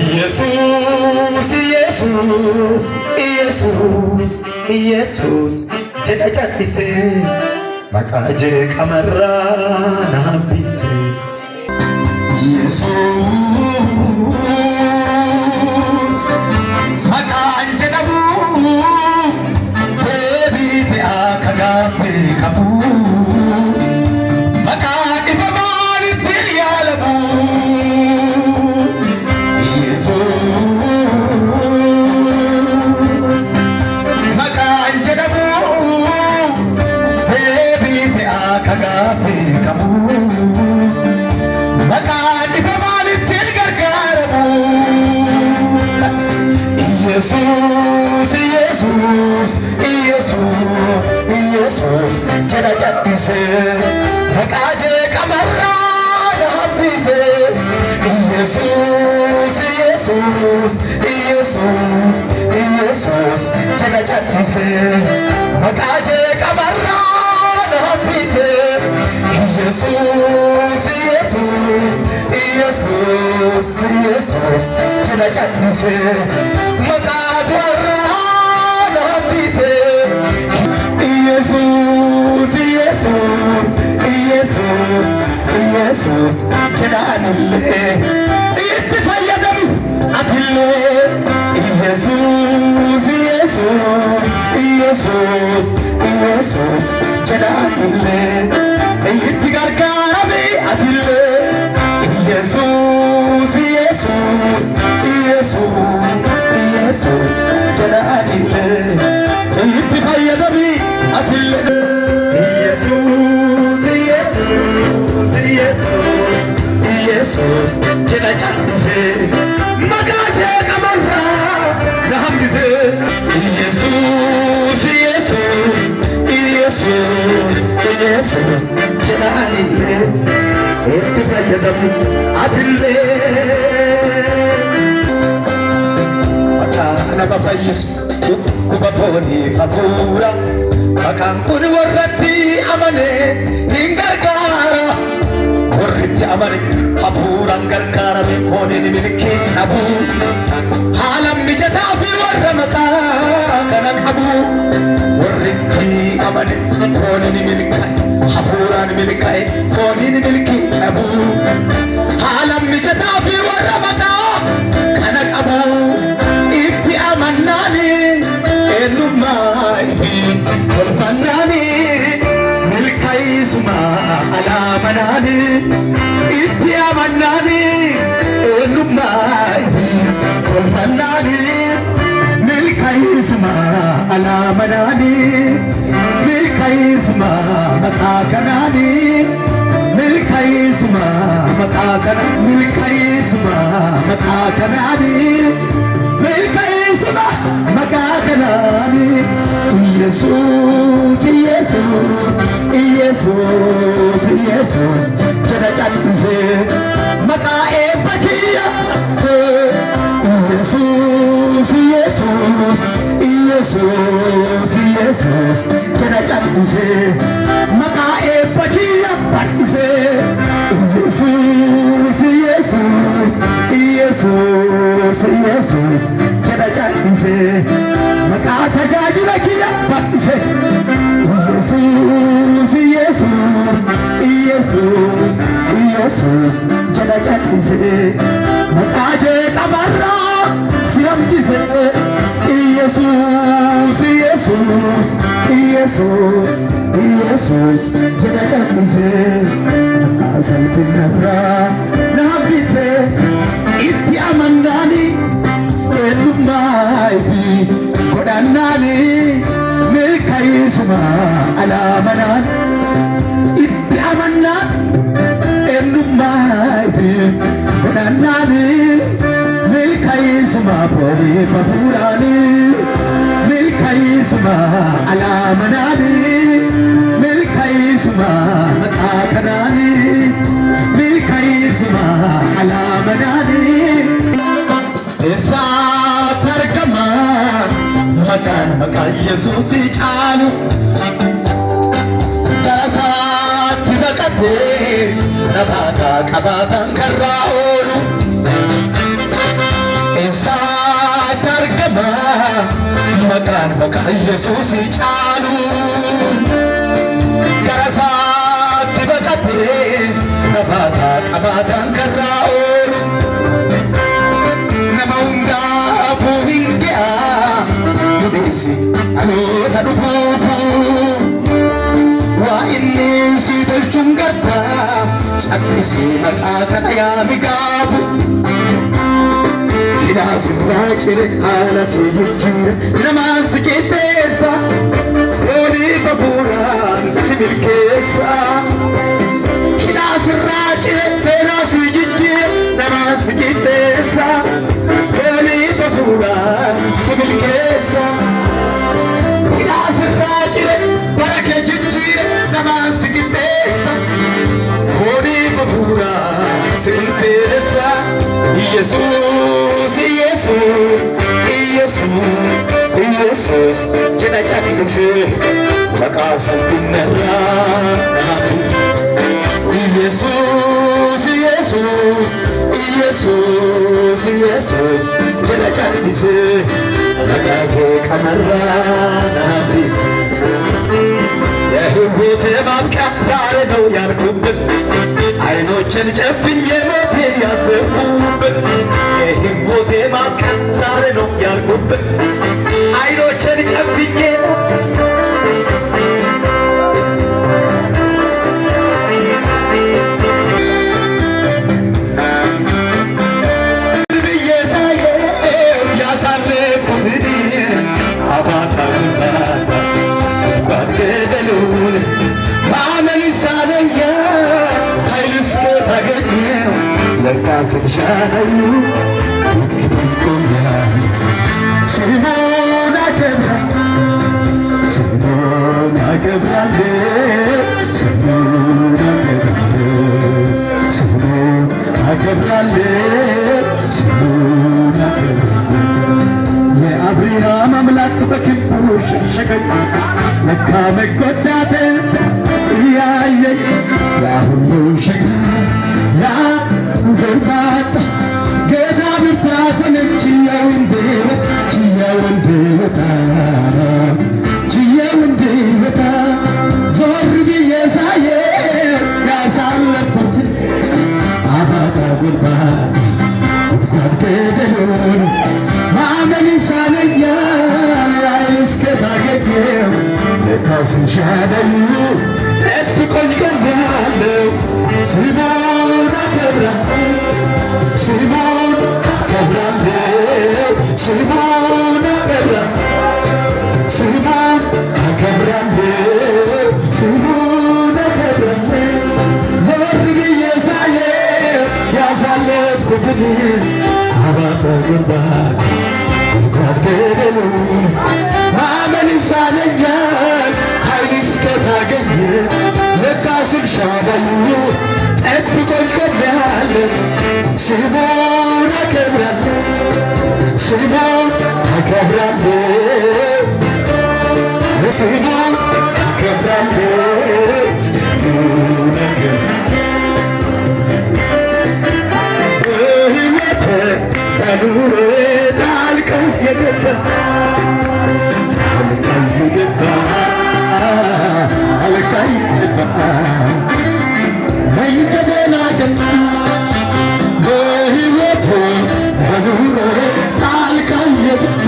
ኢየሱስ ኢየሱስ ኢየሱስ ኢየሱስ ጀዳጃዲሴ መቃጀ ቀመራ ናቢሴ ኢየሱስ መቃን ጀደቡ ደቢቴ አከጋፌ ቀቡ መቃን በማን ድል ያለቡ ኢየሱስ መቃን ጀደቡ ደቢቴ አከጋፌ ቀቡ ኢየሱስ ኢየሱስ ኢየሱስ ኢየሱስ ጀዳጃዲሴ መቃጀ ቀመራ ናቢሴ ኢየሱስ ኢየሱስ ኢየሱስ ኢየሱስ ጀዳጃዲሴ መቃጀ ቀመራ ናቢሴ ኢየሱስ ኢየሱስ ኢየሱስ ኢየሱስ ጀዳጃዲሴ መቃጀራ ናቢሴ ኢየሱስ ኢየሱስ ኢየሱስ ኢየሱስ ጀዳንሌ ኢትፈየደሚ አትሌ ኢየሱስ ኢየሱስ ኢየሱስ ኢየሱስ ጀዳንሌ ኢትጋርጋራሚ አትሌ ኢየሱስ ኢየሱስ ኢየሱስ ኢየሱስ ጀዳንሌ ኢትፈየደሚ አትሌ ኢየሱስ ኢየሱስ ኢየሱስ ኢየሱስ ጀዳጃዲሴ መቃጀ ቀመራ ናቢሴ ኢየሱስ ኢየሱስ ኢየሱስ ኢየሱስ ጀዳንሌ ኢትፈየደሚ አትሌ nama fayyis kuba fooni hafuura maqaan kun warratti amane hin gargaara warritti amane hafuuraan gargaarame fooniin milkiin dhabu haalan mijataa fi warra maqaa kana qabu warritti amane fooniin milkaa'e hafuuraan milkaa'e fooniin milkiin dhabu haalan mijataa fi warra maqaa kana qabu amannani enumaifi kolfannani milkaisuma alamanani itti amannani enumaifi kolfannani milkaisuma alamanani milkaisuma makakanani milkaisuma makakana milkaisuma makakanani milkaisuma makakanani ኢየሱስ ኢየሱስ ኢየሱስ ኢየሱስ ጀዳጃዲሴ መቃኤ በኪያ ኢየሱስ ኢየሱስ ኢየሱስ ኢየሱስ ጀዳጃዲሴ መቃኤ በኪያ ባዲሴ ኢየሱስ ኢየሱስ ኢየሱስ ኢየሱስ ጀዳጃዲሴ መቃ ተጃጅለ ኪያ ባዲሴ ኢየሱስ ኢየሱስ ኢየሱስ ኢየሱስ ጀዳጃዲሴ መቃጀ ቀመራ ሲያምዲሴ ኢየሱስ ኢየሱስ ኢየሱስ ኢየሱስ ጀዳጃዲሴ መቃ ሰልፍነራ ናቢሴ ኢቲ አመናኒ ኤሉማይፊ ጎዳናኒ milkaisuma alamanan itti amannan eenyummaafi godhannaani milkaisuma foonii fafuuraani milkaisuma alamanaani milkaisuma maqaa kanaani milkaisuma alamanaani eessaatti argama maqaan maqaa Yesuusii caalu darasaatti baqatee nabaata qabaatan karraa oolu ኢየሱስ ጫሉ ገረሳት በቀቴ ነባታ ቀባታን ከራኦሉ ነመውንጋፉ ሂንጊያ ኑዴሲ አሎታ ዱፉፉ ዋኢኒ ሲተልቹን ገርታ ጨብሲ መቃ ከነያሚ ጋፉ Sirraacire haala si jijjiira namaan si qixxeessa foonii babuuraan si milkeessa. Hidhaa sirraacire seenaa si jijjiira namaan si qixxeessa foonii babuuraan si milkeessa. Hidhaa sirraacire bara kee jijjiira namaan si qixxeessa foonii babuuraan si milkeessa. ኢየሱስ ኢየሱስ ኢየሱስ ኢየሱስ ጀነጨቅስ ተቃሰል ቢነራ ኢየሱስ ኢየሱስ ኢየሱስ ኢየሱስ ጀነጨቅስ ተቃቴ ከመራ ናብሪስ የህይወቴ ማብቂያ ዛሬ ነው ያልኩበት አይኖችን ጨፍኜ ሞቴ ያሰብኩበት የህይወቴ ማብቂያ ዛሬ ነው ያልኩበት አይኖችን ጨፍኜ ብዬ ሳየው ያሳለፍኩትን አባታ ጓድ ገደሉን ማመን ይሳነኛል ኃይል እስከታገኘው ለካ ስልቻለዩ ግፍን ቆሜያለሁ ስሙን አከብራለሁ ስሙን አከብራለሁ ስሙን አከብራለሁ ስሙን አከብራለሁ ስሙን አከብራለሁ የአብርሃም አምላክ በክንዱ ሸሸገኝ ለካ መጎዳቴን ያየኝ ያሁሉ ሸክም ያ በርባታ ጌታ ብርታቱን ችያው እንዲወጣ ዞር ብዬ ሳየው ያሳለፍኩትን አባጣ ጉድጓድ ገደሉን ማመን ይሳነኛል ኃይል እስከታገኘው ለካ ስልቻለዩ ጠብቆኝ ቀኛለው ስሙን አከብራለሁ ስሙን አከብራለሁ ስሙን አከብራለሁ ስሙን አከብራለሁ ስሙን አከብራለሁ ዞር ብዬ ሳየው ያሳለፍኩትን አባጣ ጉድጓድ ገደሉን ማመን ይሳነኛል ኃይል እስከታገኘው ለካ ስልቻለዩ ጠብቆኝ ቀኛለው ስሙን አከብራለሁ ስሙን አከብራለሁ ስሙን አከብራለሁ ስሙን በሕይወቴ በኑሮዬ ጣልቃ የገባ መንገዴን አቀና በሕይወቴ በኑሮዬ ጣልቃ የገባ